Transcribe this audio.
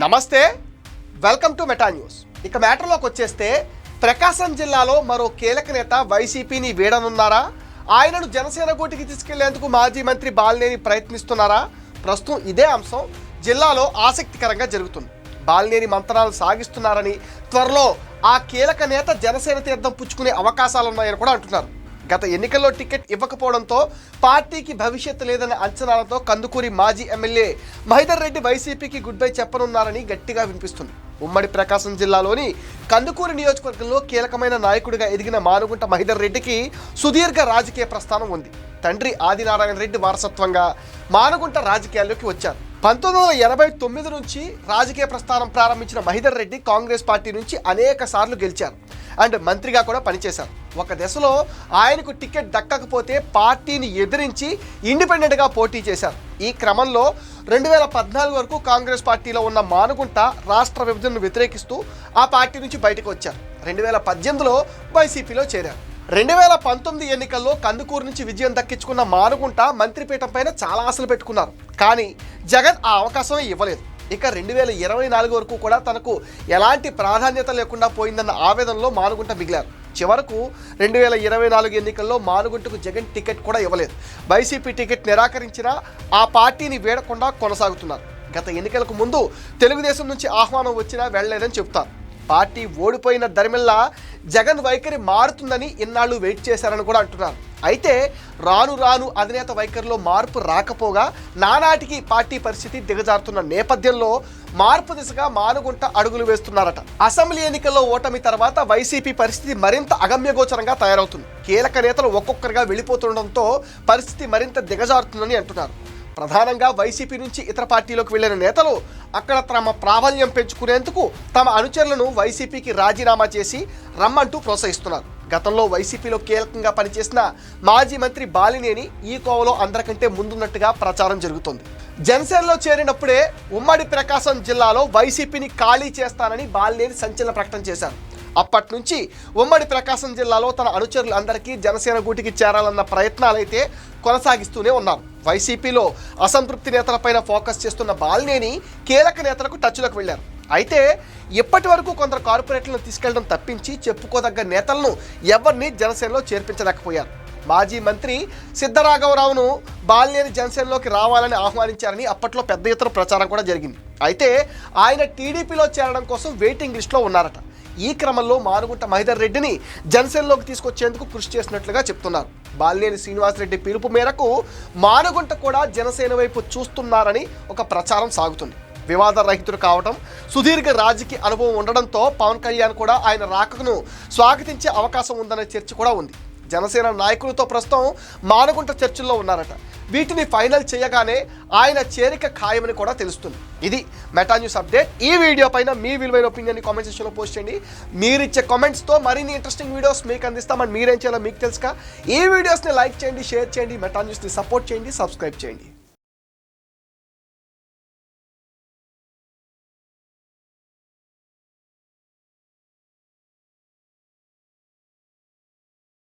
నమస్తే, welcome to meta news. ఇక మ్యాటర్లోకి వచ్చేస్తే ప్రకాశం జిల్లాలో మరో కీలక నేత వైసీపీని వీడనున్నారా? ఆయనను జనసేన గూటికి తీసుకెళ్లేందుకు మాజీ మంత్రి బాలినేని ప్రయత్నిస్తున్నారా? ప్రస్తుతం ఇదే అంశం జిల్లాలో ఆసక్తికరంగా జరుగుతుంది. బాలినేని మంతనాలు సాగిస్తున్నారని, త్వరలో ఆ కీలక నేత జనసేన తీర్థం పుచ్చుకునే అవకాశాలున్నాయని కూడా అంటున్నారు. గత ఎన్నికల్లో టికెట్ ఇవ్వకపోవడంతో పార్టీకి భవిష్యత్తు లేదన్న అంచనాలతో కందుకూరి మాజీ ఎమ్మెల్యే మహేందర్ రెడ్డి వైసీపీకి గుడ్ బై చెప్పనున్నారని గట్టిగా వినిపిస్తుంది. ఉమ్మడి ప్రకాశం జిల్లాలోని కందుకూరి నియోజకవర్గంలో కీలకమైన నాయకుడిగా ఎదిగిన మానుగుంట మహేందర్ రెడ్డికి సుదీర్ఘ రాజకీయ ప్రస్థానం ఉంది. తండ్రి ఆదినారాయణ రెడ్డి వారసత్వంగా మానుగుంట రాజకీయాల్లోకి వచ్చారు. 1989 నుంచి రాజకీయ ప్రస్థానం ప్రారంభించిన మహేందర్ రెడ్డి కాంగ్రెస్ పార్టీ నుంచి అనేక సార్లు గెలిచారు అండ్ మంత్రిగా కూడా పనిచేశారు. ఒక దశలో ఆయనకు టికెట్ దక్కకపోతే పార్టీని ఎదిరించి ఇండిపెండెంట్గా పోటీ చేశారు. ఈ క్రమంలో 2014 వరకు కాంగ్రెస్ పార్టీలో ఉన్న మానుగుంట రాష్ట్ర విభజనను వ్యతిరేకిస్తూ ఆ పార్టీ నుంచి బయటకు వచ్చారు. 2018లో వైసీపీలో చేరారు. 2019 ఎన్నికల్లో కందుకూరు నుంచి విజయం దక్కించుకున్న మానుగుంట మంత్రిపీఠం పైన చాలా ఆశలు పెట్టుకున్నారు. కానీ జగన్ ఆ అవకాశం ఇవ్వలేదు. ఇక 2024 వరకు కూడా తనకు ఎలాంటి ప్రాధాన్యత లేకుండా పోయిందన్న ఆవేదనలో మానుగుంట మిగిలారు. చివరకు 2024 ఎన్నికల్లో మానుగుంటకు జగన్ టికెట్ కూడా ఇవ్వలేదు. వైసీపీ టికెట్ నిరాకరించినా ఆ పార్టీని వీడకుండా కొనసాగుతున్నారు. గత ఎన్నికలకు ముందు తెలుగుదేశం నుంచి ఆహ్వానం వచ్చినా వెళ్ళలేదని చెబుతారు. పార్టీ ఓడిపోయిన దరిమిల్లా జగన్ వైఖరి మారుతుందని ఇన్నాళ్ళు వెయిట్ చేశారని కూడా అంటున్నారు. అయితే రాను రాను అధినేత వైఖరిలో మార్పు రాకపోగా నానాటికి పార్టీ పరిస్థితి దిగజారుతున్న నేపథ్యంలో మార్పు దిశగా మానుగుంట అడుగులు వేస్తున్నారట. అసెంబ్లీ ఎన్నికల్లో ఓటమి తర్వాత వైసీపీ పరిస్థితి మరింత అగమ్యగోచరంగా తయారవుతుంది. కీలక నేతలు ఒక్కొక్కరిగా వెళ్ళిపోతుండడంతో పరిస్థితి మరింత దిగజారుతుందని అంటున్నారు. ప్రధానంగా వైసీపీ నుంచి ఇతర పార్టీలోకి వెళ్లిన నేతలు అక్కడ తమ ప్రాబల్యం పెంచుకునేందుకు తమ అనుచరులను వైసీపీకి రాజీనామా చేసి రమ్మంటూ ప్రోత్సహిస్తున్నారు. గతంలో వైసీపీలో కీలకంగా పనిచేసిన మాజీ మంత్రి బాలినేని ఈ కోవలో అందరికంటే ముందున్నట్టుగా ప్రచారం జరుగుతోంది. జనసేనలో చేరినప్పుడే ఉమ్మడి ప్రకాశం జిల్లాలో వైసీపీని ఖాళీ చేస్తానని బాలినేని సంచలన ప్రకటన చేశారు. అప్పటి నుంచి ఉమ్మడి ప్రకాశం జిల్లాలో తన అనుచరులందరికీ జనసేన గూటికి చేరాలన్న ప్రయత్నాలైతే కొనసాగిస్తూనే ఉన్నారు. వైసీపీలో అసంతృప్తి నేతలపైన ఫోకస్ చేస్తున్న బాలినేని కీలక నేతలకు టచ్లోకి వెళ్లారు. అయితే ఇప్పటి వరకు కొందరు కార్పొరేట్లను తీసుకెళ్లడం తప్పించి చెప్పుకోదగ్గ నేతలను ఎవరిని జనసేనలో చేర్పించలేకపోయారు. మాజీ మంత్రి సిద్ధరాఘవరావును బాలినేని జనసేనలోకి రావాలని ఆహ్వానించారని అప్పట్లో పెద్ద ఎత్తున ప్రచారం కూడా జరిగింది. అయితే ఆయన టీడీపీలో చేరడం కోసం వెయిటింగ్ లిస్టులో ఉన్నారట. ఈ క్రమంలో మానుగుంట మహేందర్ రెడ్డిని జనసేనలోకి తీసుకొచ్చేందుకు కృషి చేసినట్లుగా చెప్తున్నారు. బాలినేని శ్రీనివాసరెడ్డి పిలుపు మేరకు మానుగుంట కూడా జనసేన వైపు చూస్తున్నారని ఒక ప్రచారం సాగుతుంది. వివాద రహితుడు కావడం, సుదీర్ఘ రాజకీయ అనుభవం ఉండడంతో పవన్ కళ్యాణ్ కూడా ఆయన రాకను స్వాగతించే అవకాశం ఉందనే చర్చ కూడా ఉంది. జనసేన నాయకులతో ప్రస్తుతం మానుగుంట చర్చల్లో ఉన్నారట. వీటిని ఫైనల్ చేయగానే ఆయన చేరిక ఖాయమని కూడా తెలుస్తుంది. ఇది మెటా న్యూస్ అప్డేట్. ఈ వీడియో పైన మీ విలువైన ఒపీనియన్ని కామెంట్ సెక్షన్లో పోస్ట్ చేయండి. మీరిచ్చే కామెంట్స్తో మరిన్ని ఇంట్రెస్టింగ్ వీడియోస్ మీకు అందిస్తామని మీరేం చేయాలో మీకు తెలుసుగా. ఈ వీడియోస్ని లైక్ చేయండి, షేర్ చేయండి, మెటా న్యూస్ని సపోర్ట్ చేయండి, సబ్స్క్రైబ్ చేయండి.